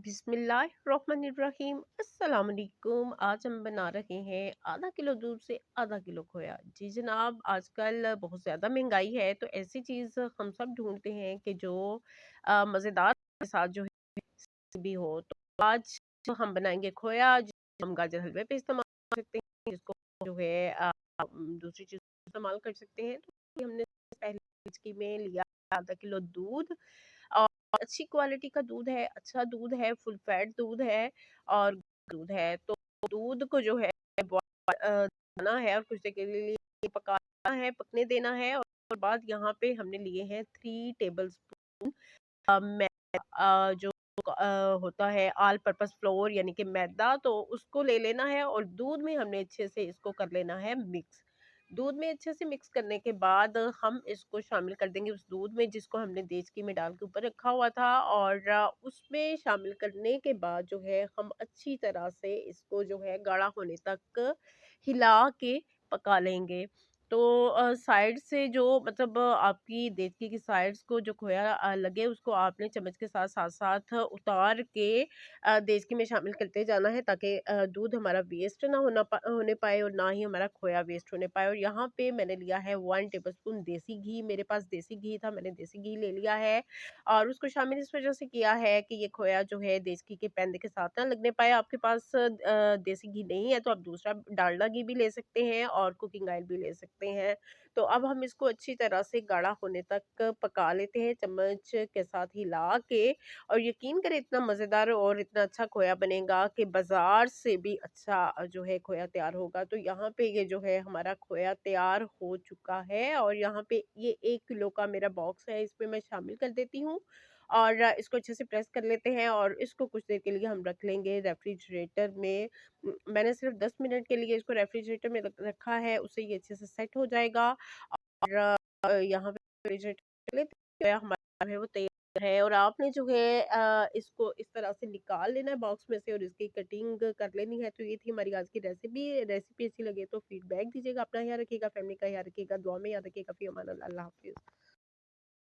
बिस्मिल्लाहिर्रहमानिर्रहीम अस्सलाम वालेकुम। आज हम बना रहे हैं आधा किलो दूध से आधा किलो खोया। जी जनाब, आजकल बहुत ज़्यादा महंगाई है तो ऐसी चीज़ हम सब ढूंढते हैं कि जो मज़ेदार के साथ जो है भी हो। तो आज जो हम बनाएंगे खोया, जिसको हम गाजर हलवे पे इस्तेमाल कर सकते हैं, जिसको जो है दूसरी चीज़ इस्तेमाल कर सकते हैं। तो हमने पहले इसकी में लिया आधा किलो दूध, और अच्छी क्वालिटी का दूध है, अच्छा दूध है, फुल फैट दूध है और दूध है। तो दूध को जो है देना है और कुछ देर के लिए पकाना है, पकने देना है। और बाद यहाँ पे हमने लिए हैं 3 टेबल स्पून जो होता है ऑल पर्पस फ्लोर यानी कि मैदा, तो उसको ले लेना है और दूध में हमने अच्छे से इसको कर लेना है मिक्स। दूध में अच्छे से मिक्स करने के बाद हम इसको शामिल कर देंगे उस दूध में जिसको हमने देचकी में डाल के ऊपर रखा हुआ था। और उसमें शामिल करने के बाद जो है हम अच्छी तरह से इसको जो है गाढ़ा होने तक हिला के पका लेंगे। तो साइड से जो मतलब आपकी देचकी की साइड्स को जो खोया लगे, उसको आपने चम्मच के साथ साथ साथ उतार के देचकी में शामिल करते जाना है, ताकि दूध हमारा वेस्ट ना होने पाए और ना ही हमारा खोया वेस्ट होने पाए। और यहाँ पे मैंने लिया है 1 टेबल स्पून देसी घी। मेरे पास देसी घी था, मैंने देसी घी ले लिया है और उसको शामिल इस वजह से किया है कि ये खोया जो है देसी घी के पैंदे के साथ ना लगने पाए। आपके पास देसी घी नहीं है तो आप दूसरा डालडा घी भी ले सकते हैं और कुकिंग ऑयल भी ले सकते हैं। तो अब हम इसको अच्छी तरह से गाढ़ा होने तक पका लेते हैं चम्मच के साथ हिला के। और यकीन करें, इतना मज़ेदार और इतना अच्छा खोया बनेगा कि बाज़ार से भी अच्छा जो है खोया तैयार होगा। तो यहाँ पे ये जो है हमारा खोया तैयार हो चुका है और यहाँ पे ये 1 किलो का मेरा बॉक्स है, इसमें मैं शामिल कर देती हूँ। और इसको अच्छे से प्रेस कर लेते हैं और इसको कुछ देर के लिए हम रख लेंगे रेफ्रिजरेटर में। मैंने सिर्फ 10 मिनट के लिए इसको रेफ्रिजरेटर में रखा है, उससे ये अच्छे से सेट हो जाएगा। और यहाँ पे रेफ्रिजरेटर लेते हैं, हमारा है वो तैयार है। और आपने जो है इसको इस तरह से निकाल लेना है बॉक्स में से और इसकी कटिंग कर लेनी है। तो ये थी हमारी आज की रेसिपी। रेसिपी अच्छी लगे तो फीडबैक दीजिएगा। अपना ख्याल रखिएगा, फैमिली का ख्याल रखिएगा, दुआ में याद रखिएगा। फी अमान अल्लाह। अल्लाह हाफिज़।